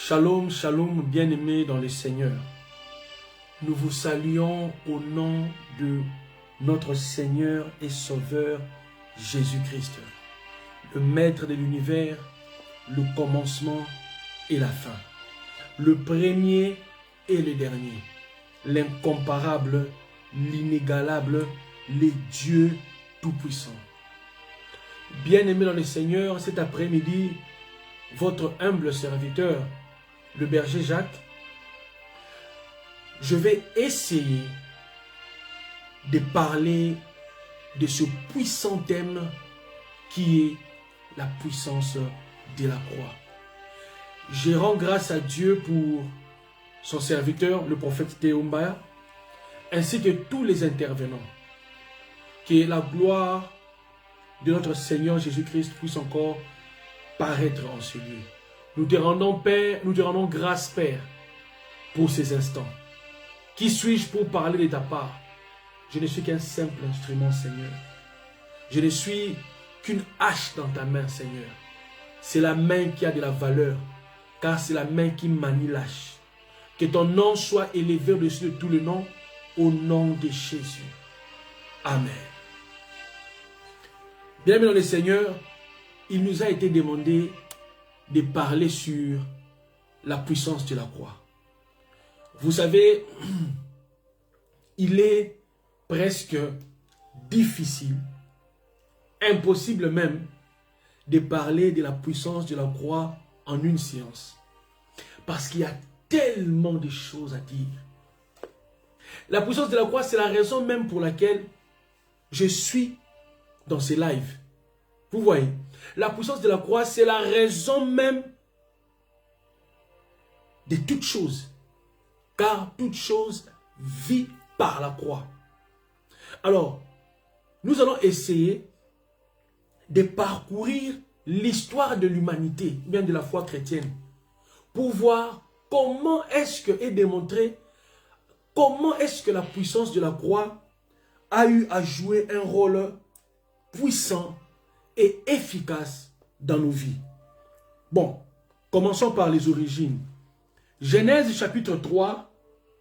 Shalom, shalom, bien-aimés dans le Seigneur. Nous vous saluons au nom de notre Seigneur et Sauveur Jésus-Christ, le Maître de l'univers, le commencement et la fin, le premier et le dernier, l'incomparable, l'inégalable, le Dieu Tout-Puissant. Bien-aimés dans le Seigneur, cet après-midi, votre humble serviteur, le berger Jacques, je vais essayer de parler de ce puissant thème qui est la puissance de la croix. Je rends grâce à Dieu pour son serviteur, le prophète Théombaya, ainsi que tous les intervenants. Que la gloire de notre Seigneur Jésus-Christ puisse encore paraître en ce lieu. Nous te rendons, Père, nous te rendons grâce, Père, pour ces instants. Qui suis-je pour parler de ta part? Je ne suis qu'un simple instrument, Seigneur. Je ne suis qu'une hache dans ta main, Seigneur. C'est la main qui a de la valeur, car c'est la main qui manie l'hache. Que ton nom soit élevé au-dessus de tout le nom, au nom de Jésus. Amen. Bien-aimés dans le Seigneur, il nous a été demandé de parler sur la puissance de la croix. Vous savez, il est presque difficile, impossible même, de parler de la puissance de la croix en une séance. Parce qu'il y a tellement de choses à dire. La puissance de la croix, c'est la raison même pour laquelle je suis dans ces lives. Vous voyez, la puissance de la croix, c'est la raison même de toute chose. Car toute chose vit par la croix. Alors, nous allons essayer de parcourir l'histoire de l'humanité, bien de la foi chrétienne, pour voir comment est-ce que est démontré, comment est-ce que la puissance de la croix a eu à jouer un rôle puissant et efficace dans nos vies. Bon, commençons par les origines. Genèse chapitre 3,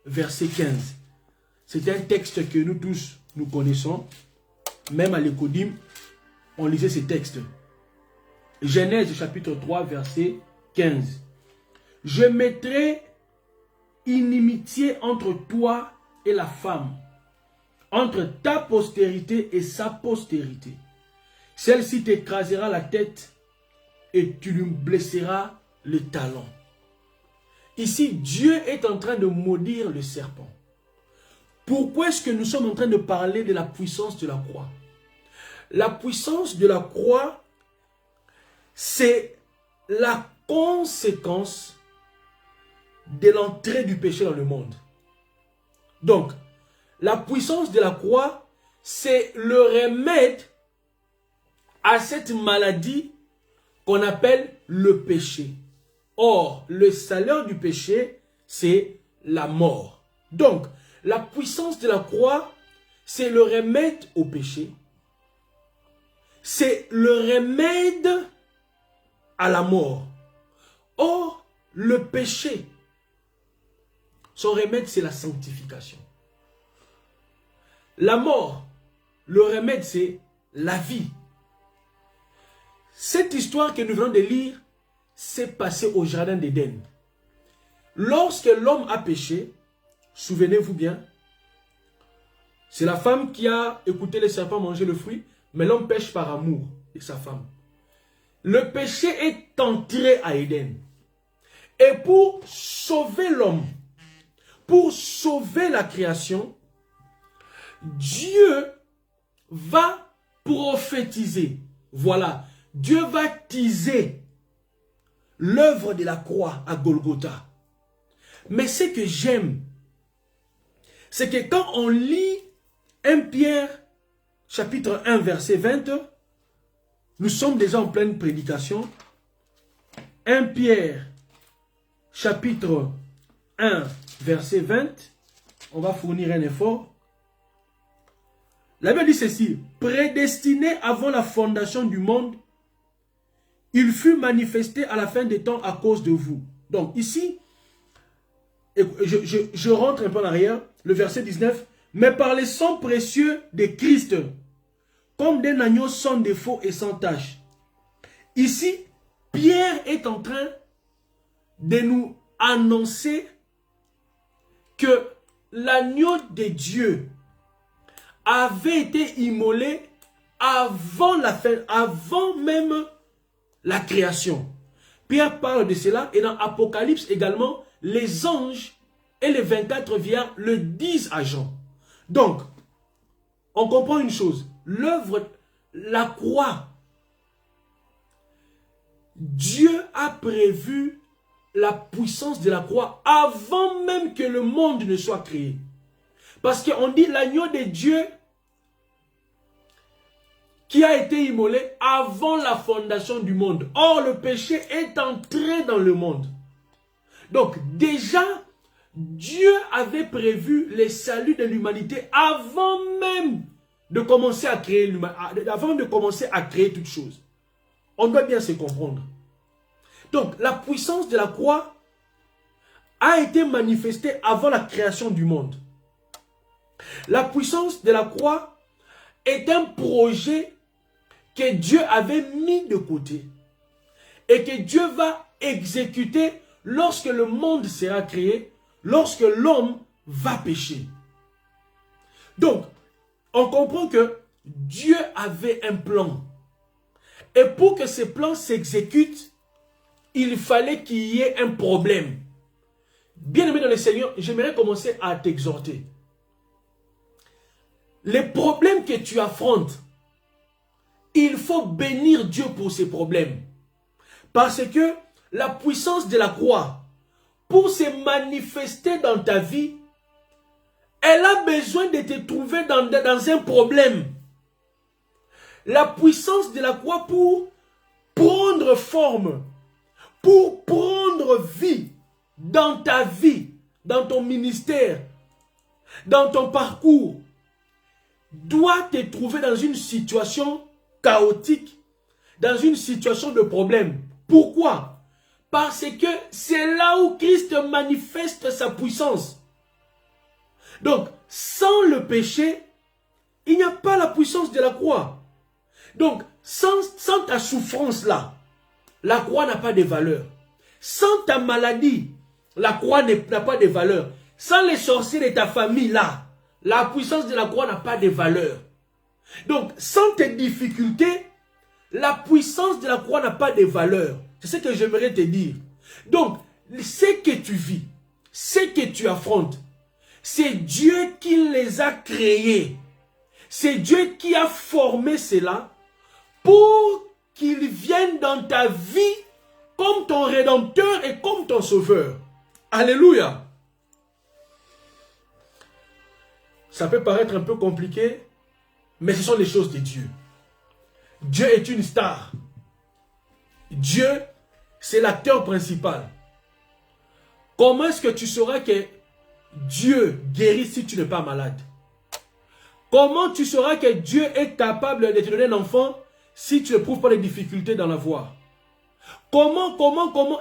verset 15. C'est un texte que nous tous, nous connaissons. Même à l'Écodim, on lisait ces textes. Genèse chapitre 3, verset 15. Je mettrai inimitié entre toi et la femme, entre ta postérité et sa postérité. Celle-ci t'écrasera la tête et tu lui blesseras le talon. Ici, Dieu est en train de maudire le serpent. Pourquoi est-ce que nous sommes en train de parler de la puissance de la croix? La puissance de la croix, c'est la conséquence de l'entrée du péché dans le monde. Donc, la puissance de la croix, c'est le remède à cette maladie qu'on appelle le péché. Or, le salaire du péché, c'est la mort. Donc, la puissance de la croix, c'est le remède au péché. C'est le remède à la mort. Or, le péché, son remède, c'est la sanctification. La mort, le remède, c'est la vie. Cette histoire que nous venons de lire s'est passée au jardin d'Éden. Lorsque l'homme a péché, souvenez-vous bien, c'est la femme qui a écouté le serpent manger le fruit, mais l'homme pêche par amour de sa femme. Le péché est entré à Éden. Et pour sauver l'homme, pour sauver la création, Dieu va prophétiser. Voilà. Dieu va teaser l'œuvre de la croix à Golgotha. Mais ce que j'aime, c'est que quand on lit 1 Pierre, chapitre 1, verset 20, nous sommes déjà en pleine prédication. 1 Pierre, chapitre 1, verset 20, on va fournir un effort. La Bible dit ceci: prédestiné avant la fondation du monde, il fut manifesté à la fin des temps à cause de vous. Donc ici, je rentre un peu en arrière, le verset 19. Mais par les sangs précieux de Christ, comme d'un agneau sans défaut et sans tache. Ici, Pierre est en train de nous annoncer que l'agneau de Dieu avait été immolé avant la fin, avant même la création. Pierre parle de cela et dans Apocalypse également, les anges et les 24 vierges le disent à Jean. Donc, on comprend une chose, l'œuvre, la croix, Dieu a prévu la puissance de la croix avant même que le monde ne soit créé. Parce qu'on dit l'agneau de Dieu qui a été immolé avant la fondation du monde. Or, le péché est entré dans le monde. Donc, déjà, Dieu avait prévu le salut de l'humanité avant même de commencer à créer l'humanité, avant de commencer à créer toutes choses. On doit bien se comprendre. Donc, la puissance de la croix a été manifestée avant la création du monde. La puissance de la croix est un projet que Dieu avait mis de côté et que Dieu va exécuter lorsque le monde sera créé, lorsque l'homme va pécher. Donc, on comprend que Dieu avait un plan. Et pour que ce plan s'exécute, il fallait qu'il y ait un problème. Bien-aimé dans le Seigneur, j'aimerais commencer à t'exhorter. Les problèmes que tu affrontes, il faut bénir Dieu pour ces problèmes. Parce que la puissance de la croix, pour se manifester dans ta vie, elle a besoin de te trouver dans un problème. La puissance de la croix pour prendre forme, pour prendre vie dans ta vie, dans ton ministère, dans ton parcours, doit te trouver dans une situation chaotique, dans une situation de problème. Pourquoi? Parce que c'est là où Christ manifeste sa puissance. Donc, sans le péché, il n'y a pas la puissance de la croix. Donc, sans ta souffrance là, la croix n'a pas de valeur. Sans ta maladie, la croix n'a pas de valeur. Sans les sorciers de ta famille là, la puissance de la croix n'a pas de valeur. Donc, sans tes difficultés, la puissance de la croix n'a pas de valeur. C'est ce que j'aimerais te dire. Donc, ce que tu vis, ce que tu affrontes, c'est Dieu qui les a créés. C'est Dieu qui a formé cela pour qu'ils viennent dans ta vie comme ton Rédempteur et comme ton Sauveur. Alléluia. Ça peut paraître un peu compliqué, mais ce sont les choses de Dieu. Dieu est une star. Dieu, c'est l'acteur principal. Comment est-ce que tu sauras que Dieu guérit si tu n'es pas malade? Comment tu sauras que Dieu est capable de te donner un enfant si tu n'éprouves pas de difficultés dans l'avoir? Comment?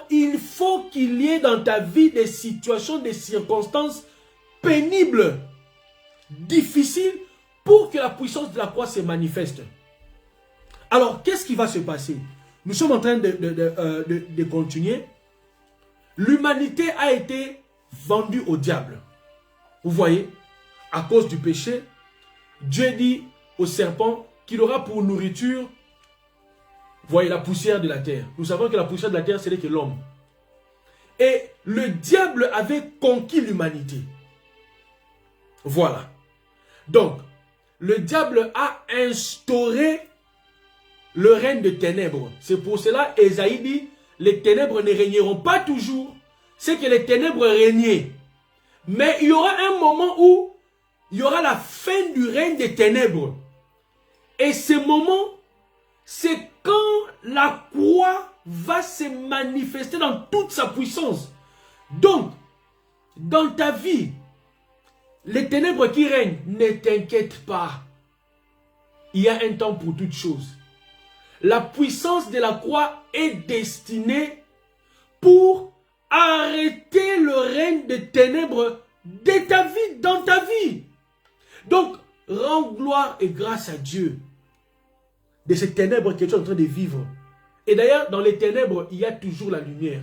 Il faut qu'il y ait dans ta vie des situations, des circonstances pénibles, difficiles, pour que la puissance de la croix se manifeste. Alors, qu'est-ce qui va se passer? Nous sommes en train de continuer. L'humanité a été vendue au diable. Vous voyez, à cause du péché, Dieu dit au serpent qu'il aura pour nourriture, vous voyez, la poussière de la terre. Nous savons que la poussière de la terre, ce n'est que l'homme. Et le diable avait conquis l'humanité. Voilà. Donc, le diable a instauré le règne de ténèbres. C'est pour cela Ésaïe dit, les ténèbres ne régneront pas toujours. C'est que les ténèbres régnaient. Mais il y aura un moment où il y aura la fin du règne des ténèbres. Et ce moment, c'est quand la croix va se manifester dans toute sa puissance. Donc, dans ta vie, les ténèbres qui règnent, ne t'inquiète pas. Il y a un temps pour toutes choses. La puissance de la croix est destinée pour des ténèbres de ta vie, dans ta vie. Donc, rends gloire et grâce à Dieu de ces ténèbres que tu es en train de vivre. Et d'ailleurs, dans les ténèbres, il y a toujours la lumière.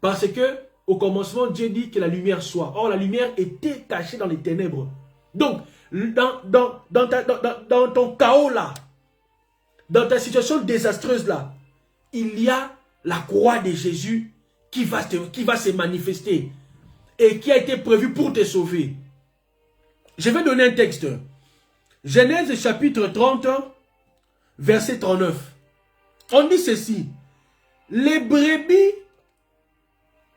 Parce que, au commencement, Dieu dit que la lumière soit. Or, la lumière était cachée dans les ténèbres. Donc, dans ton chaos là, dans ta situation désastreuse là, il y a la croix de Jésus qui va se manifester et qui a été prévue pour te sauver. Je vais donner un texte. Genèse chapitre 30, verset 39. On dit ceci. Les brebis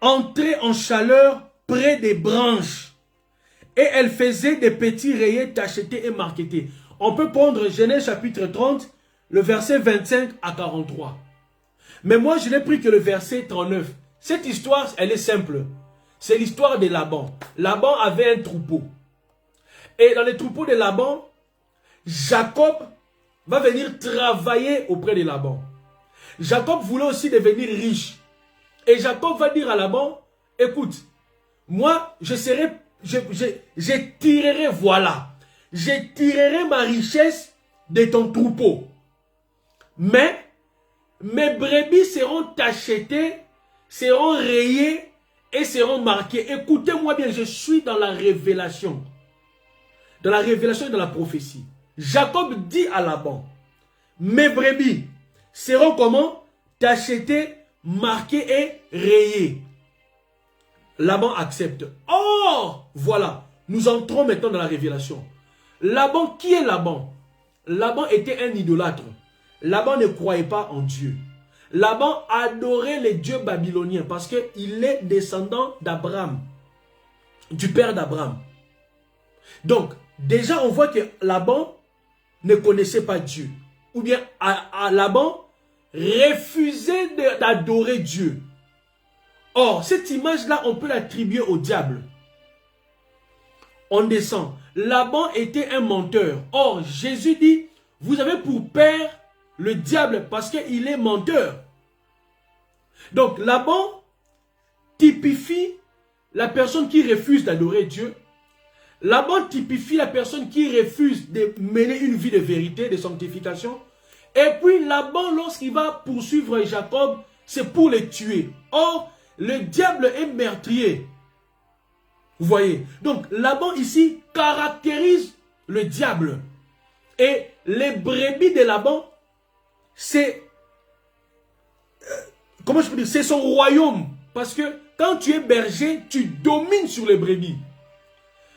entraient en chaleur près des branches et elles faisaient des petits rayés tachetés et marquetés. On peut prendre Genèse chapitre 30, le verset 25 à 43. Mais moi, je n'ai pris que le verset 39. Cette histoire, elle est simple. C'est l'histoire de Laban. Laban avait un troupeau. Et dans les troupeaux de Laban, Jacob va venir travailler auprès de Laban. Jacob voulait aussi devenir riche. Et Jacob va dire à Laban, écoute, moi, je tirerai, voilà, je tirerai ma richesse de ton troupeau. Mais mes brebis seront tachetées, seront rayées et seront marquées. Écoutez-moi bien, je suis dans la révélation. Dans la révélation et dans la prophétie. Jacob dit à Laban, mes brebis seront comment? Tachetées, marquées et rayées. Laban accepte. Or, voilà, nous entrons maintenant dans la révélation. Laban, qui est Laban? Laban était un idolâtre. Laban ne croyait pas en Dieu. Laban adorait les dieux babyloniens parce qu'il est descendant d'Abraham, du père d'Abraham. Donc, déjà on voit que Laban ne connaissait pas Dieu. Ou bien Laban refusait d'adorer Dieu. Or, cette image-là, on peut l'attribuer au diable. On descend. Laban était un menteur. Or, Jésus dit, vous avez pour père le diable parce qu'il est menteur. Donc, Laban typifie la personne qui refuse d'adorer Dieu. Laban typifie la personne qui refuse de mener une vie de vérité, de sanctification. Et puis, Laban, lorsqu'il va poursuivre Jacob, c'est pour le tuer. Or, le diable est meurtrier. Vous voyez? Donc, Laban ici caractérise le diable. Et les brebis de Laban, c'est... comment je peux dire? C'est son royaume. Parce que quand tu es berger, tu domines sur les brebis.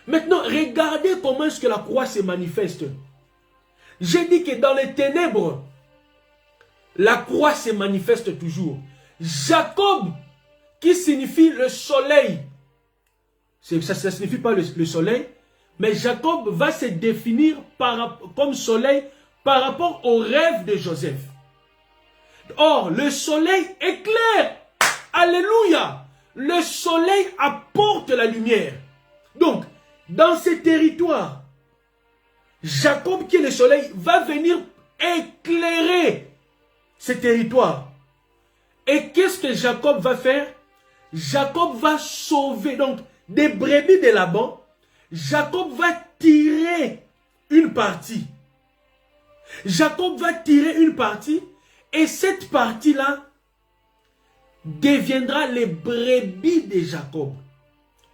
Maintenant, regardez comment est-ce que la croix se manifeste. J'ai dit que dans les ténèbres, la croix se manifeste toujours. Jacob, qui signifie le soleil. Ça ne signifie pas le soleil, mais Jacob va se définir comme soleil par rapport au rêve de Joseph. Or, le soleil éclaire. Alléluia. Le soleil apporte la lumière. Donc, dans ces territoires, Jacob, qui est le soleil, va venir éclairer ces territoires. Et qu'est-ce que Jacob va faire? Jacob va sauver, donc, des brebis de Laban. Jacob va tirer une partie. Jacob va tirer une partie. Et cette partie-là deviendra les brebis de Jacob.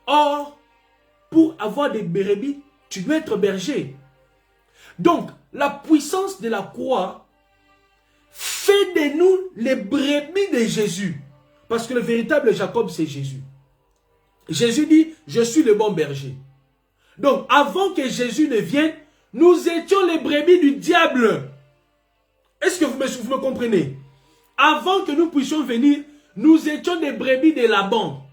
Or, pour avoir des brebis, tu dois être berger. Donc, la puissance de la croix fait de nous les brebis de Jésus. Parce que le véritable Jacob, c'est Jésus. Jésus dit, je suis le bon berger. Donc, avant que Jésus ne vienne, nous étions les brebis du diable. Est-ce que vous me comprenez? Avant que nous puissions venir, nous étions des brebis de Laban.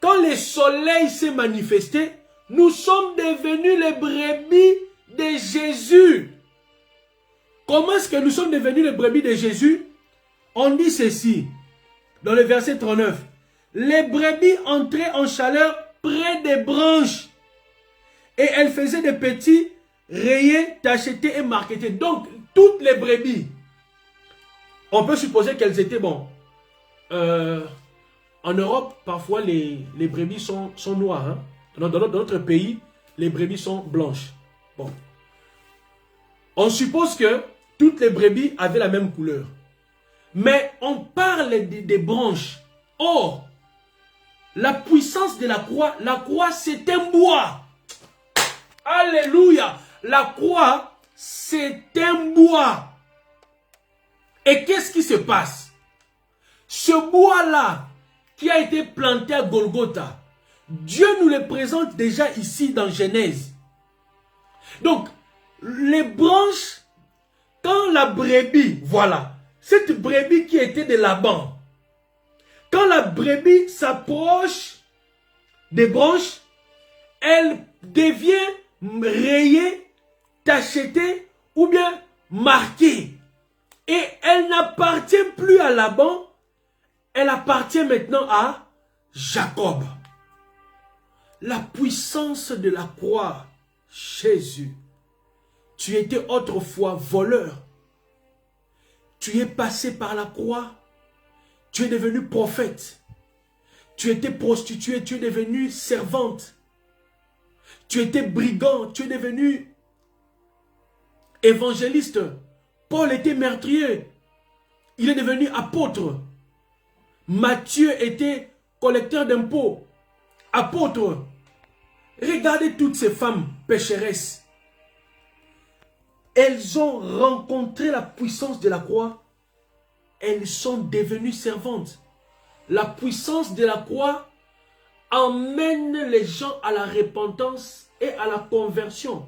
Quand le soleil s'est manifesté, nous sommes devenus les brebis de Jésus. Comment est-ce que nous sommes devenus les brebis de Jésus? On dit ceci, dans le verset 39. Les brebis entraient en chaleur près des branches. Et elles faisaient des petits rayés, tachetés et marquetés. Donc, toutes les brebis, on peut supposer qu'elles étaient, En Europe, parfois, les brebis sont noires. Hein? Dans notre pays, les brebis sont blanches. Bon. On suppose que toutes les brebis avaient la même couleur. Mais on parle des branches. Or, la puissance de la croix c'est un bois. Alléluia. La croix, c'est un bois. Et qu'est-ce qui se passe? Ce bois-là, qui a été planté à Golgotha, Dieu nous le présente déjà ici dans Genèse. Donc, les branches, quand la brebis, voilà, cette brebis qui était de Laban, quand la brebis s'approche des branches, elle devient rayée, tachetée ou bien marquée. Et elle n'appartient plus à Laban, elle appartient maintenant à Jacob. La puissance de la croix, Jésus. Tu étais autrefois voleur. Tu es passé par la croix. Tu es devenu prophète. Tu étais prostituée, tu es devenue servante. Tu étais brigand, tu es devenu évangéliste. Paul était meurtrier. Il est devenu apôtre. Matthieu était collecteur d'impôts. Apôtre. Regardez toutes ces femmes pécheresses. Elles ont rencontré la puissance de la croix. Elles sont devenues servantes. La puissance de la croix emmène les gens à la repentance et à la conversion.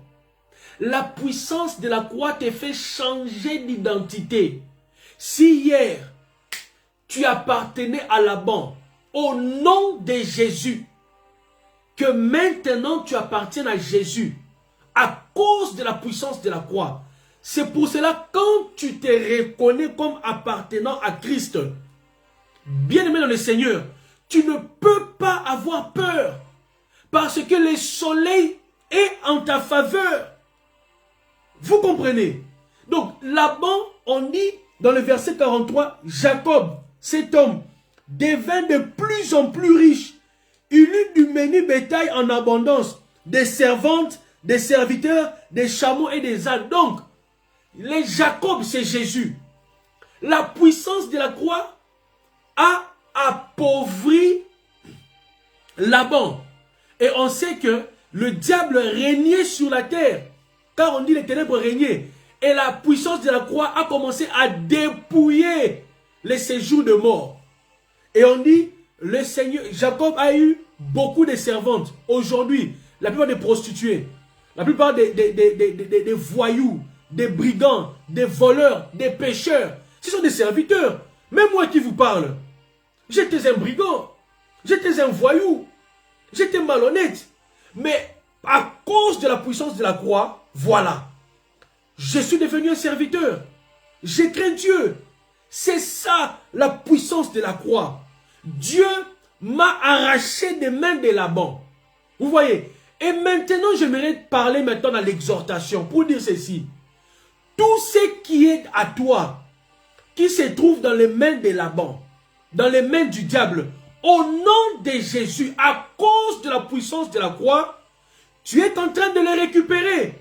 La puissance de la croix te fait changer d'identité. Si hier, tu appartenais à Laban, au nom de Jésus, que maintenant tu appartiennes à Jésus, à cause de la puissance de la croix. C'est pour cela, quand tu te reconnais comme appartenant à Christ, bien-aimé dans le Seigneur, tu ne peux pas avoir peur, parce que le soleil est en ta faveur. Vous comprenez? Donc, Laban, on dit dans le verset 43, Jacob, cet homme, devint de plus en plus riche. Il eut du menu bétail en abondance, des servantes, des serviteurs, des chameaux et des ânes. Donc, les Jacob, c'est Jésus. La puissance de la croix a appauvri Laban. Et on sait que le diable régnait sur la terre. Car on dit les ténèbres régnaient. Et la puissance de la croix a commencé à dépouiller les séjours de mort. Et on dit, le Seigneur, Jacob a eu beaucoup de servantes. Aujourd'hui, la plupart des prostituées, la plupart des voyous, des brigands, des voleurs, des pécheurs, ce sont des serviteurs. Même moi qui vous parle, j'étais un brigand, j'étais un voyou, j'étais malhonnête. Mais à cause de la puissance de la croix, voilà, je suis devenu un serviteur. J'ai craint Dieu. C'est ça la puissance de la croix. Dieu m'a arraché des mains de Laban. Vous voyez? Et maintenant, j'aimerais parler maintenant dans l'exhortation pour dire ceci. Tout ce qui est à toi, qui se trouve dans les mains de Laban, dans les mains du diable, au nom de Jésus, à cause de la puissance de la croix, tu es en train de les récupérer.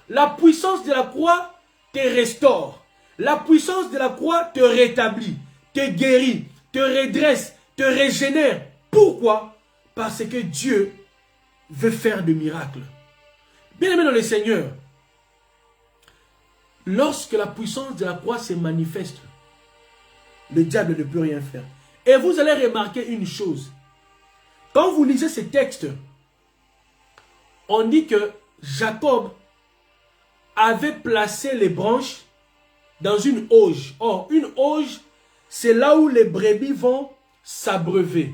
La puissance de la croix te restaure. La puissance de la croix te rétablit, te guérit, te redresse, te régénère. Pourquoi? Parce que Dieu veut faire des miracles. Bien-aimé dans le Seigneur, lorsque la puissance de la croix se manifeste, le diable ne peut rien faire. Et vous allez remarquer une chose. Quand vous lisez ces textes, on dit que Jacob avait placé les branches dans une auge. Or, une auge, c'est là où les brebis vont s'abreuver.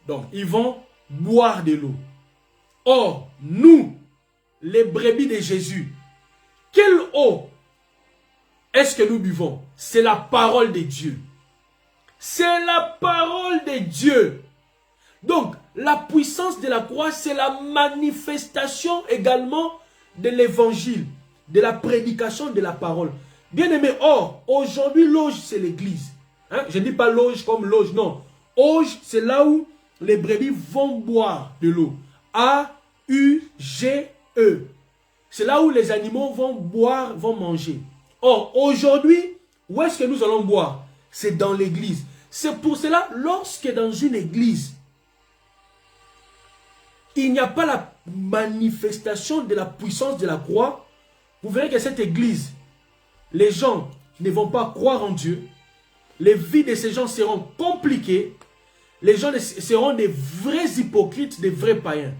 Donc, ils vont boire de l'eau. Or, nous, les brebis de Jésus, quelle eau est-ce que nous buvons? C'est la parole de Dieu. C'est la parole de Dieu. Donc, la puissance de la croix, c'est la manifestation également de l'évangile, de la prédication de la parole. Bien aimé, or, aujourd'hui, l'auge, c'est l'église. Hein? Je ne dis pas l'auge comme l'auge, non. Auge, c'est là où les brebis vont boire de l'eau. A-U-G-E. C'est là où les animaux vont boire, vont manger. Or, aujourd'hui, où est-ce que nous allons boire? C'est dans l'église. C'est pour cela, lorsque dans une église, il n'y a pas la manifestation de la puissance de la croix, vous verrez que cette église, les gens ne vont pas croire en Dieu, les vies de ces gens seront compliquées, les gens seront des vrais hypocrites, des vrais païens.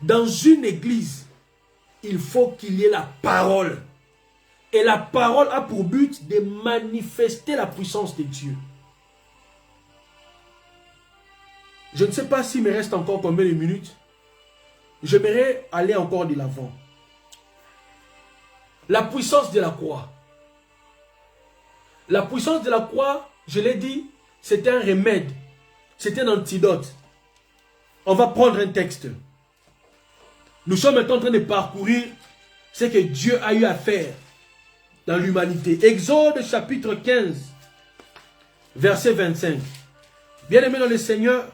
Dans une église, il faut qu'il y ait la parole. Et la parole a pour but de manifester la puissance de Dieu. Je ne sais pas s'il me reste encore combien de minutes. J'aimerais aller encore de l'avant. La puissance de la croix. La puissance de la croix, je l'ai dit, c'est un remède. C'est un antidote. On va prendre un texte. Nous sommes maintenant en train de parcourir ce que Dieu a eu à faire dans l'humanité. Exode chapitre 15, verset 25. Bien-aimés dans le Seigneur,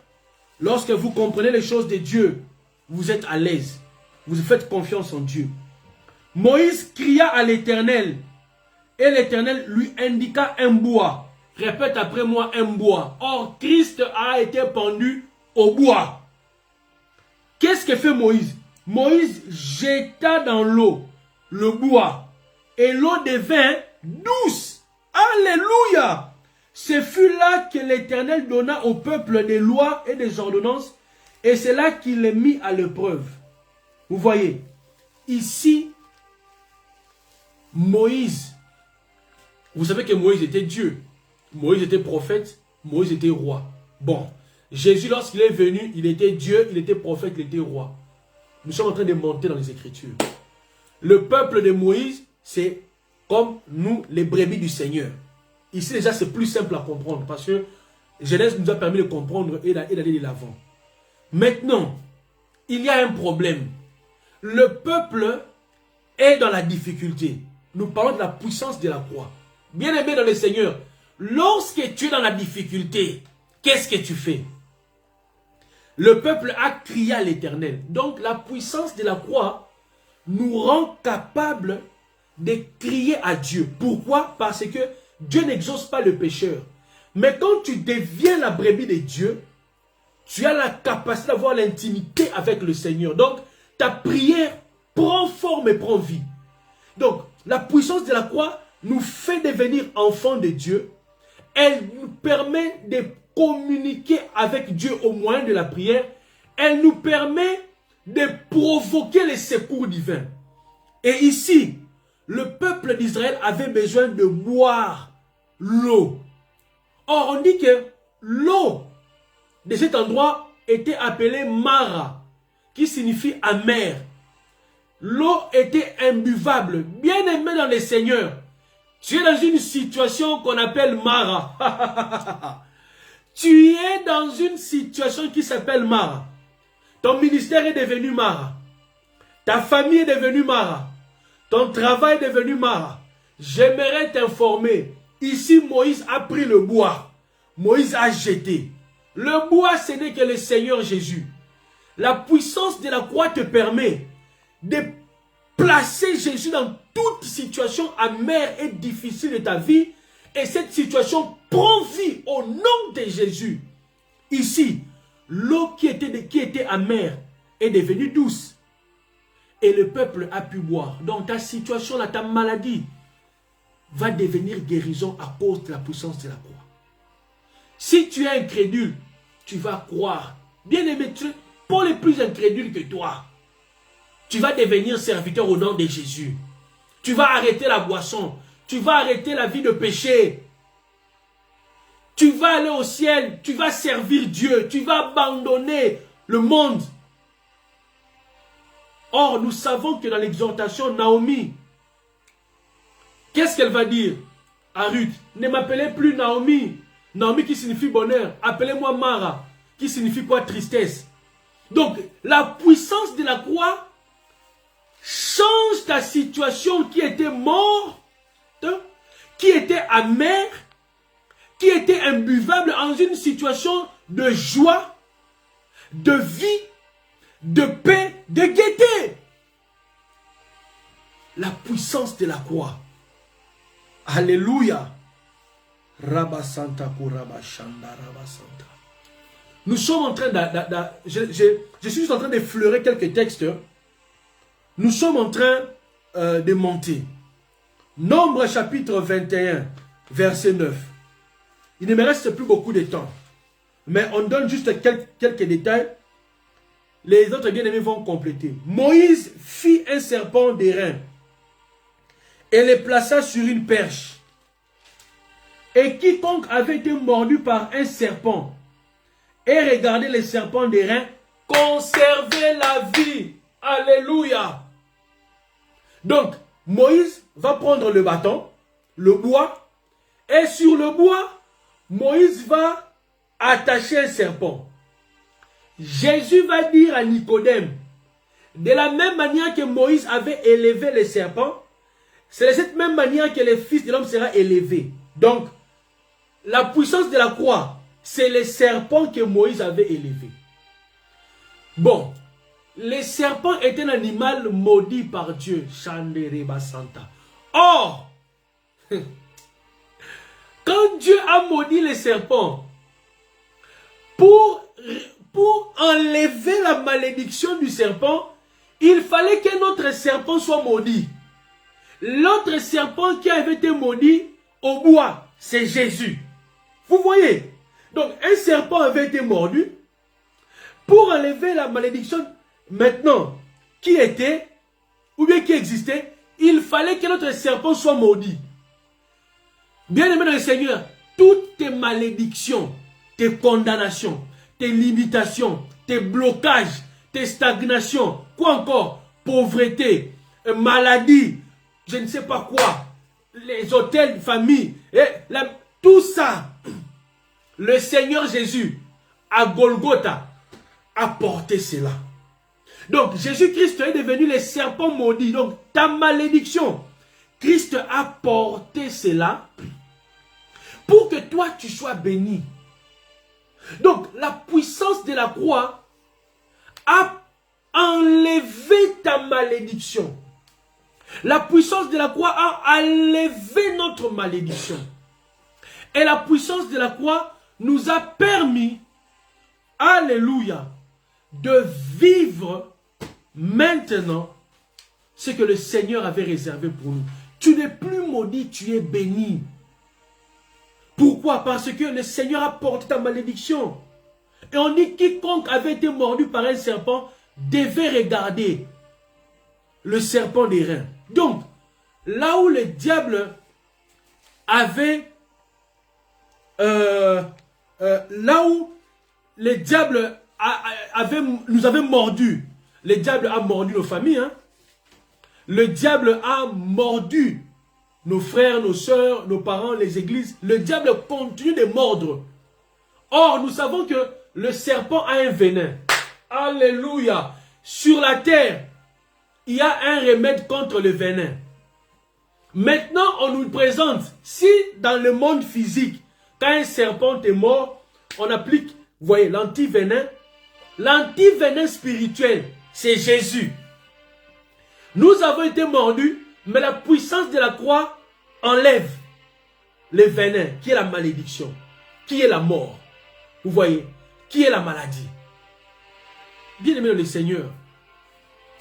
lorsque vous comprenez les choses de Dieu, vous êtes à l'aise. Vous faites confiance en Dieu. Moïse cria à l'Éternel et l'Éternel lui indiqua un bois. Répète après moi, un bois. Or, Christ a été pendu au bois. Qu'est-ce que fait Moïse? Moïse jeta dans l'eau le bois et l'eau devint douce. Alléluia! Ce fut là que l'Éternel donna au peuple des lois et des ordonnances et c'est là qu'il les mit à l'épreuve. Vous voyez, ici, Moïse, vous savez que Moïse était Dieu. Moïse était prophète, Moïse était roi. Bon, Jésus, lorsqu'il est venu, il était Dieu, il était prophète, il était roi. Nous sommes en train de monter dans les Écritures. Le peuple de Moïse, c'est comme nous, les brebis du Seigneur. Ici, déjà, c'est plus simple à comprendre parce que Genèse nous a permis de comprendre et d'aller de l'avant. Maintenant, il y a un problème. Le peuple est dans la difficulté. Nous parlons de la puissance de la croix. Bien aimé dans le Seigneur, lorsque tu es dans la difficulté, qu'est-ce que tu fais? Le peuple a crié à l'Éternel. Donc la puissance de la croix nous rend capables de crier à Dieu. Pourquoi? Parce que Dieu n'exauce pas le pécheur. Mais quand tu deviens la brebis de Dieu, tu as la capacité d'avoir l'intimité avec le Seigneur. Donc ta prière prend forme et prend vie. Donc la puissance de la croix nous fait devenir enfants de Dieu. Elle nous permet de communiquer avec Dieu au moyen de la prière. Elle nous permet de provoquer les secours divins. Et ici, le peuple d'Israël avait besoin de boire l'eau. Or, on dit que l'eau de cet endroit était appelée Mara, qui signifie amère. L'eau était imbuvable. Bien aimé dans les seigneurs, tu es dans une situation qu'on appelle Mara. Tu es dans une situation qui s'appelle Mara. Ton ministère est devenu Mara. Ta famille est devenue Mara. Ton travail est devenu Mara. J'aimerais t'informer. Ici, Moïse a pris le bois. Moïse a jeté. Le bois, ce n'est que le Seigneur Jésus. La puissance de la croix te permet de placer Jésus dans toute situation amère et difficile de ta vie. Et cette situation prend vie au nom de Jésus. Ici, l'eau qui était amère est devenue douce. Et le peuple a pu boire. Donc ta situation, là, ta maladie va devenir guérison à cause de la puissance de la croix. Si tu es incrédule, tu vas croire. Bien aimé, pour les plus incrédules que toi, tu vas devenir serviteur au nom de Jésus. Tu vas arrêter la boisson. Tu vas arrêter la vie de péché. Tu vas aller au ciel. Tu vas servir Dieu. Tu vas abandonner le monde. Or, nous savons que dans l'exhortation, Naomi, qu'est-ce qu'elle va dire à Ruth? Ne m'appelez plus Naomi. Naomi qui signifie bonheur. Appelez-moi Mara, qui signifie quoi? Tristesse. Donc, la puissance de la croix change ta situation qui était morte, qui était amère, qui était imbuvable en une situation de joie, de vie, de paix, de gaieté. La puissance de la croix. Alléluia. Rabba Santa Kuraba Shanda Rabba Santa. Nous sommes en train je suis juste en train d'effleurer quelques textes. Nous sommes en train de monter. Nombre chapitre 21, verset 9. Il ne me reste plus beaucoup de temps. Mais on donne juste quelques détails. Les autres bien-aimés vont compléter. Moïse fit un serpent d'airain et le plaça sur une perche. Et quiconque avait été mordu par un serpent et regardait les serpents d'airain conservait la vie. Alléluia. Donc, Moïse va prendre le bâton, le bois, et sur le bois, Moïse va attacher un serpent. Jésus va dire à Nicodème, de la même manière que Moïse avait élevé les serpents, c'est de cette même manière que le Fils de l'homme sera élevé. Donc, la puissance de la croix, c'est les serpents que Moïse avait élevés. Bon, les serpents étaient un animal maudit par Dieu. Or, quand Dieu a maudit les serpents, pour enlever la malédiction du serpent, il fallait qu'un autre serpent soit maudit. L'autre serpent qui avait été maudit au bois, c'est Jésus. Vous voyez? Donc, un serpent avait été mordu pour enlever la malédiction maintenant qui était, ou bien qui existait, il fallait que notre serpent soit maudit. Bien-aimé dans le Seigneur, toutes tes malédictions, tes condamnations, tes limitations, tes blocages, tes stagnations, quoi encore, pauvreté, maladie, je ne sais pas quoi, les hôtels, famille, tout ça, le Seigneur Jésus, à Golgotha, a porté cela. Donc, Jésus-Christ est devenu le serpent maudit. Donc, ta malédiction, Christ a porté cela pour que toi, tu sois béni. Donc, la puissance de la croix a enlevé ta malédiction. La puissance de la croix a enlevé notre malédiction. Et la puissance de la croix nous a permis, alléluia, de vivre maintenant ce que le Seigneur avait réservé pour nous. Tu n'es plus maudit, tu es béni. Pourquoi? Parce que le Seigneur a porté ta malédiction. Et on dit quiconque avait été mordu par un serpent devait regarder le serpent d'airain. Donc, là où le diable avait... là où le diable nous avait mordu, le diable a mordu nos familles, hein? Le diable a mordu nos frères, nos soeurs, nos parents, les églises. Le diable continue de mordre. Or, nous savons que le serpent a un venin. Alléluia. Sur la terre, il y a un remède contre le venin. Maintenant, on nous présente, si dans le monde physique, quand un serpent est mort, on applique, vous voyez, l'antivenin. L'antivenin spirituel, c'est Jésus. Nous avons été mordus, mais la puissance de la croix enlève le venin, qui est la malédiction, qui est la mort. Vous voyez, qui est la maladie. Bien aimé le Seigneur,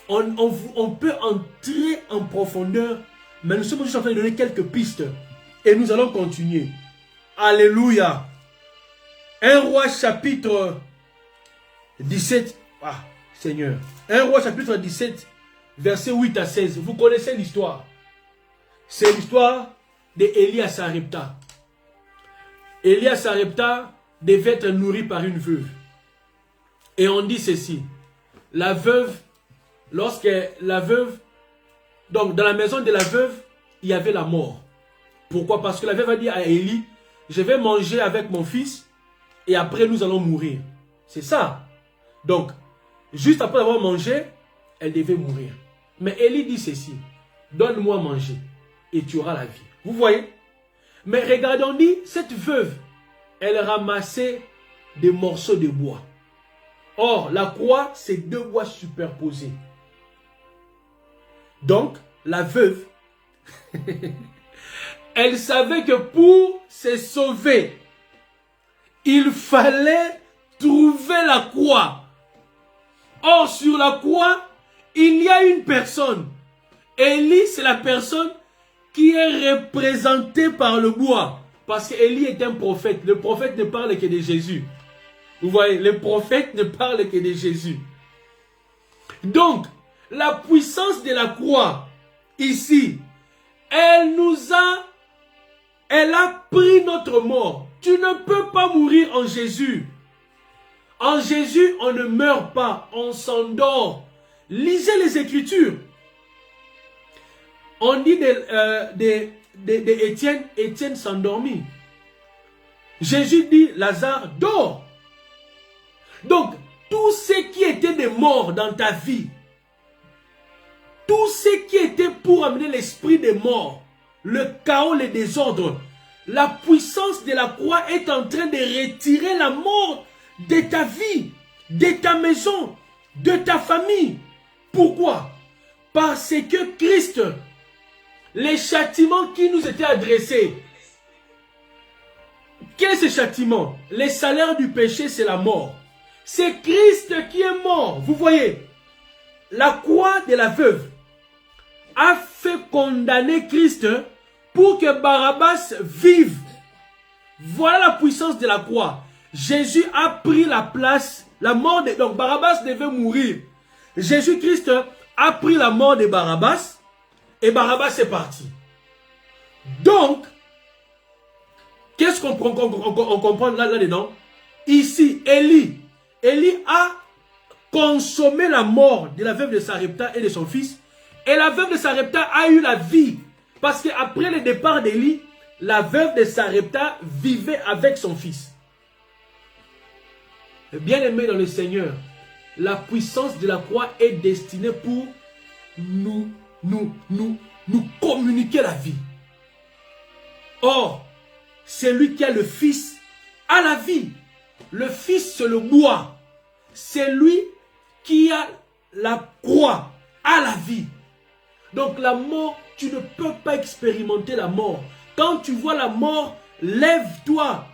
on peut entrer en profondeur, mais nous sommes juste en train de donner quelques pistes. Et nous allons continuer. Alléluia. 1 Roi chapitre 17. Ah, Seigneur. 1 Roi chapitre 17, verset 8 à 16. Vous connaissez l'histoire. C'est l'histoire d'Élie à Sarepta. Élie à Sarepta devait être nourri par une veuve. Et on dit ceci. La veuve, lorsque la veuve, donc dans la maison de la veuve, il y avait la mort. Pourquoi? Parce que la veuve a dit à Élie, je vais manger avec mon fils et après nous allons mourir. C'est ça. Donc, juste après avoir mangé, elle devait mourir. Mais Élie dit ceci, donne-moi à manger et tu auras la vie. Vous voyez? Mais regardons, dit, cette veuve, elle ramassait des morceaux de bois. Or, la croix, c'est deux bois superposés. Donc, la veuve, elle savait que pour se sauver, il fallait trouver la croix. Or, sur la croix, il y a une personne. Élie, c'est la personne qui est représentée par le bois. Parce qu'Élie est un prophète. Le prophète ne parle que de Jésus. Vous voyez, le prophète ne parle que de Jésus. Donc, la puissance de la croix, ici, elle a pris notre mort. Tu ne peux pas mourir en Jésus. En Jésus, on ne meurt pas, on s'endort. Lisez les Écritures. On dit d'Étienne, Étienne s'endormit. Jésus dit, Lazare dort. Donc, tout ce qui était des morts dans ta vie, tout ce qui était pour amener l'esprit des morts, le chaos, le désordre, la puissance de la croix est en train de retirer la mort de ta vie, de ta maison, de ta famille. Pourquoi? Parce que Christ, les châtiments qui nous étaient adressés, quel est ce châtiment? Les salaires du péché, c'est la mort. C'est Christ qui est mort. Vous voyez, la croix de la veuve a fait condamner Christ pour que Barabbas vive. Voilà la puissance de la croix. Jésus a pris la place, la mort de... Donc Barabbas devait mourir. Jésus-Christ a pris la mort de Barabbas et Barabbas est parti. Donc, qu'est-ce qu'on comprend là-dedans? Ici, Élie a consommé la mort de la veuve de Sarepta et de son fils. Et la veuve de Sarepta a eu la vie. Parce qu'après le départ d'Élie, la veuve de Sarepta vivait avec son fils. Bien-aimés dans le Seigneur, la puissance de la croix est destinée pour nous communiquer la vie. Or, celui qui a le Fils a la vie. Le Fils, c'est le bois. Celui qui a la croix a la vie. Donc la mort, tu ne peux pas expérimenter la mort. Quand tu vois la mort, lève-toi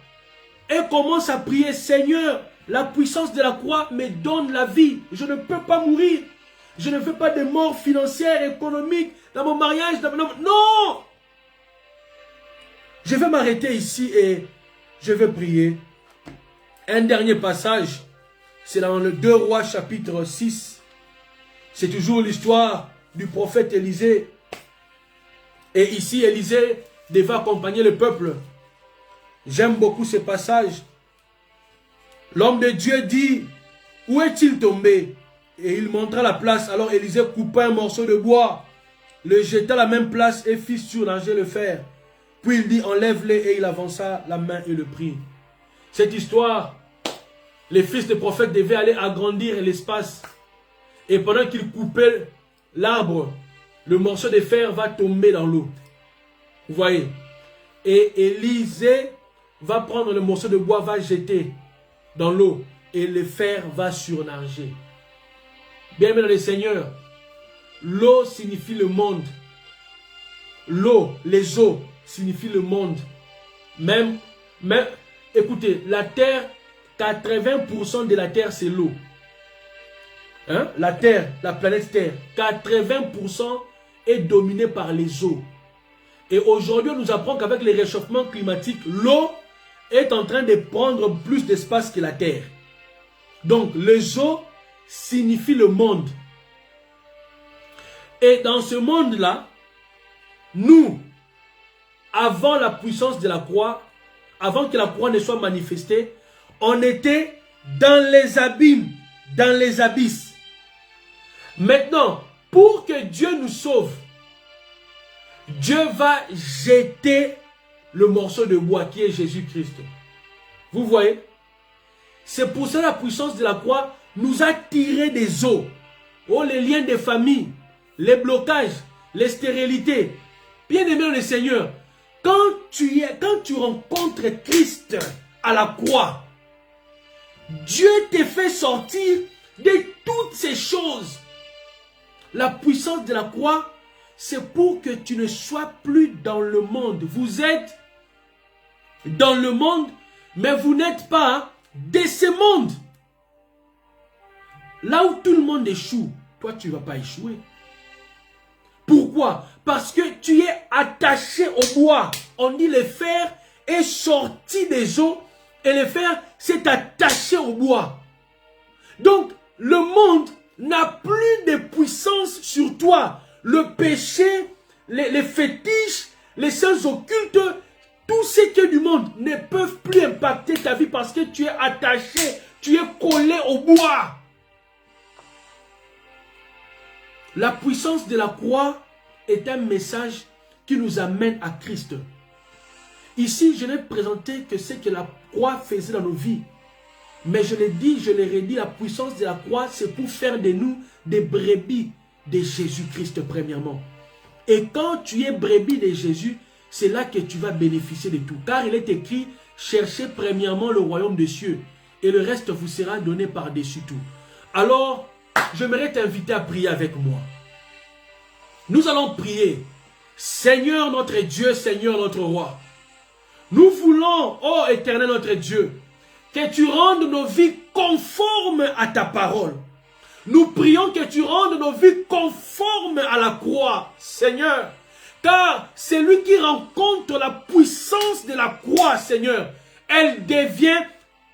et commence à prier. Seigneur, la puissance de la croix me donne la vie. Je ne peux pas mourir. Je ne veux pas de mort financière, économique, dans mon mariage. Non! Je vais m'arrêter ici et je vais prier. Un dernier passage, c'est dans le 2 Rois chapitre 6. C'est toujours l'histoire du prophète Élisée. Et ici, Élisée devait accompagner le peuple. J'aime beaucoup ce passage. L'homme de Dieu dit, où est-il tombé? Et il montra la place. Alors Élisée coupa un morceau de bois, le jeta à la même place et fit surnager le fer. Puis il dit, enlève-le, et il avança la main et le prit. Cette histoire, les fils des prophètes devaient aller agrandir l'espace. Et pendant qu'ils coupaient l'arbre, le morceau de fer va tomber dans l'eau. Vous voyez? Et Élisée va prendre le morceau de bois, va jeter dans l'eau. Et le fer va surnager. Bien-aimés dans le Seigneur, l'eau signifie le monde. L'eau, les eaux signifient le monde. Même, écoutez, la terre, 80% de la terre, c'est l'eau. Hein? La terre, la planète Terre, 80% est dominée par les eaux. Et aujourd'hui, on nous apprend qu'avec les réchauffements climatiques, l'eau est en train de prendre plus d'espace que la terre. Donc, les eaux signifient le monde. Et dans ce monde-là, nous, avant la puissance de la croix, avant que la croix ne soit manifestée, on était dans les abîmes, dans les abysses. Maintenant, pour que Dieu nous sauve, Dieu va jeter le morceau de bois qui est Jésus-Christ. Vous voyez? C'est pour ça que la puissance de la croix nous a tiré des eaux. Oh, les liens de famille, les blocages, les stérilités. Bien-aimés dans le Seigneur, quand tu rencontres Christ à la croix, Dieu te fait sortir de toutes ces choses. La puissance de la croix, c'est pour que tu ne sois plus dans le monde. Vous êtes dans le monde, mais vous n'êtes pas de ce monde. Là où tout le monde échoue, toi tu ne vas pas échouer. Pourquoi? Parce que tu es attaché au bois. On dit le fer est sorti des os et le fer s'est attaché au bois. Donc, le monde n'a plus de puissance sur toi. Le péché, les fétiches, les sens occultes, tout ce qui est du monde ne peuvent plus impacter ta vie parce que tu es attaché, tu es collé au bois. La puissance de la croix est un message qui nous amène à Christ. Ici, je n'ai présenté que ce que la croix faisait dans nos vies. Mais je l'ai dit, je l'ai redit, la puissance de la croix, c'est pour faire de nous des brebis de Jésus-Christ premièrement. Et quand tu es brebis de Jésus, c'est là que tu vas bénéficier de tout. Car il est écrit, cherchez premièrement le royaume des cieux et le reste vous sera donné par-dessus tout. Alors, j'aimerais t'inviter à prier avec moi. Nous allons prier. Seigneur notre Dieu, Seigneur notre roi. Nous voulons, ô éternel notre Dieu, que tu rendes nos vies conformes à ta parole. Nous prions que tu rendes nos vies conformes à la croix, Seigneur. Car celui qui rencontre la puissance de la croix, Seigneur, elle devient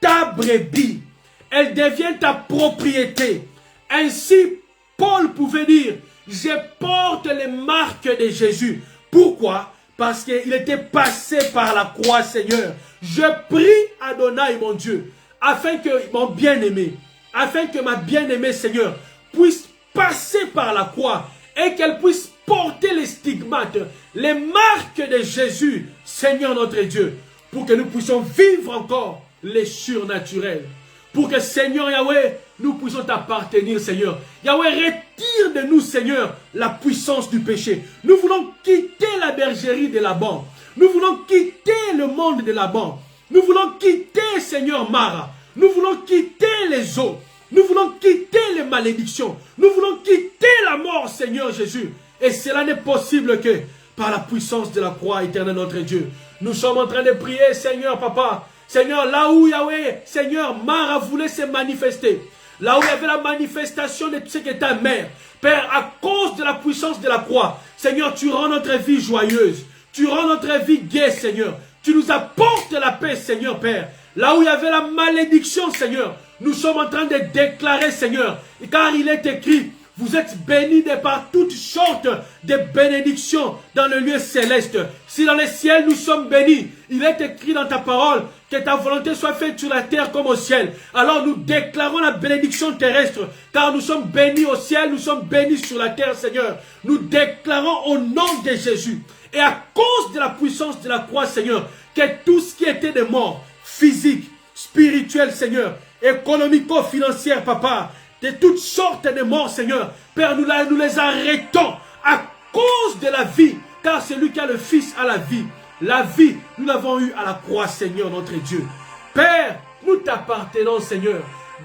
ta brebis. Elle devient ta propriété. Ainsi, Paul pouvait dire, je porte les marques de Jésus. Pourquoi? Parce qu'il était passé par la croix, Seigneur. Je prie, Adonai, mon Dieu, afin que mon bien-aimé, afin que ma bien-aimée, Seigneur, puisse passer par la croix et qu'elle puisse porter les stigmates, les marques de Jésus, Seigneur notre Dieu, pour que nous puissions vivre encore les surnaturels. Pour que, Seigneur Yahweh, nous puissions t'appartenir, Seigneur. Yahweh, retire de nous, Seigneur, la puissance du péché. Nous voulons quitter la bergerie de Laban. Nous voulons quitter le monde de Laban. Nous voulons quitter, Seigneur Mara. Nous voulons quitter les eaux. Nous voulons quitter les malédictions. Nous voulons quitter la mort, Seigneur Jésus. Et cela n'est possible que par la puissance de la croix, éternelle notre Dieu. Nous sommes en train de prier, Seigneur Papa. Seigneur, là où Yahweh, Seigneur, Mara voulait se manifester. Là où il y avait la manifestation de ce qu'est ta mère. Père, à cause de la puissance de la croix, Seigneur, tu rends notre vie joyeuse. Tu rends notre vie gaie, Seigneur. Tu nous apportes la paix, Seigneur, Père. Là où il y avait la malédiction, Seigneur, nous sommes en train de déclarer, Seigneur, car il est écrit, vous êtes bénis de par toutes sortes de bénédictions dans le lieu céleste. Si dans les ciels nous sommes bénis, il est écrit dans ta parole que ta volonté soit faite sur la terre comme au ciel. Alors nous déclarons la bénédiction terrestre, car nous sommes bénis au ciel, nous sommes bénis sur la terre, Seigneur. Nous déclarons au nom de Jésus. Et à cause de la puissance de la croix, Seigneur, que tout ce qui était de mort, physique, spirituel, Seigneur, économico-financière, Papa, de toutes sortes de morts, Seigneur, Père, nous les arrêtons à cause de la vie, car celui qui a le Fils a la vie. La vie, nous l'avons eue à la croix, Seigneur, notre Dieu. Père, nous t'appartenons, Seigneur.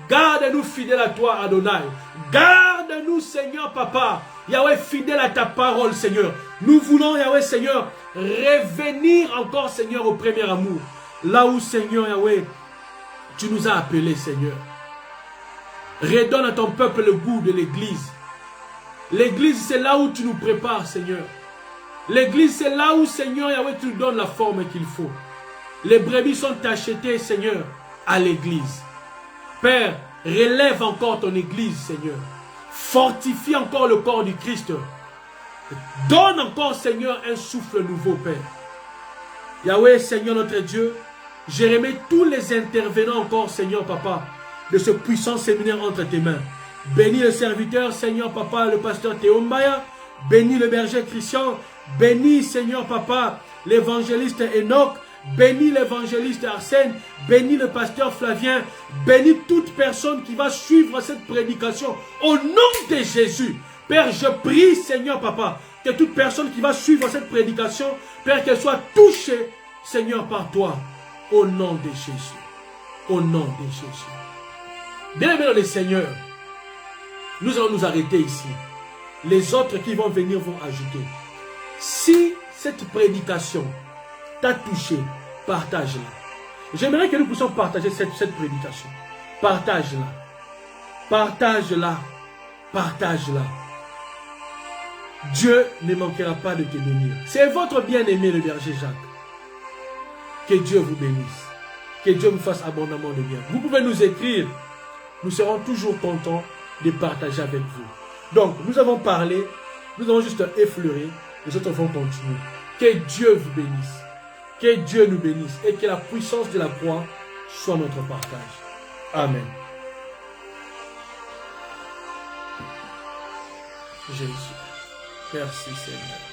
Garde-nous fidèles à toi, Adonai. Garde-nous, Seigneur, Papa. Yahweh, fidèle à ta parole, Seigneur. Nous voulons, Yahweh, Seigneur, revenir encore, Seigneur, au premier amour. Là où, Seigneur, Yahweh, tu nous as appelés, Seigneur. Redonne à ton peuple le goût de l'église. L'église, c'est là où tu nous prépares, Seigneur. L'église, c'est là où, Seigneur, Yahweh, tu nous donnes la forme qu'il faut. Les brebis sont achetées, Seigneur, à l'église. Père, relève encore ton église, Seigneur. Fortifie encore le corps du Christ. Donne encore, Seigneur, un souffle nouveau, Père. Yahweh, Seigneur, notre Dieu, je remets tous les intervenants encore, Seigneur, Papa, de ce puissant séminaire entre tes mains. Bénis le serviteur, Seigneur, Papa, le pasteur Théo Mbaya. Bénis le berger Christian. Bénis, Seigneur, Papa, l'évangéliste Enoch. Bénis l'évangéliste Arsène. Bénis le pasteur Flavien. Bénis toute personne qui va suivre cette prédication. Au nom de Jésus, Père, je prie, Seigneur, Papa, que toute personne qui va suivre cette prédication, Père, qu'elle soit touchée, Seigneur, par toi, au nom de Jésus. Au nom de Jésus. Bien-aimés dans le Seigneur, nous allons nous arrêter ici. Les autres qui vont venir vont ajouter. Si cette prédication t'a touché, partage-la. J'aimerais que nous puissions partager cette prédication. Partage-la. Partage-la. Partage-la. Dieu ne manquera pas de te bénir. C'est votre bien-aimé, le berger Jacques. Que Dieu vous bénisse. Que Dieu vous fasse abondamment de bien. Vous pouvez nous écrire. Nous serons toujours contents de partager avec vous. Donc, nous avons parlé. Nous avons juste effleuré. Les autres vont continuer. Que Dieu vous bénisse. Que Dieu nous bénisse. Et que la puissance de la croix soit notre partage. Amen. Jésus. Merci Seigneur.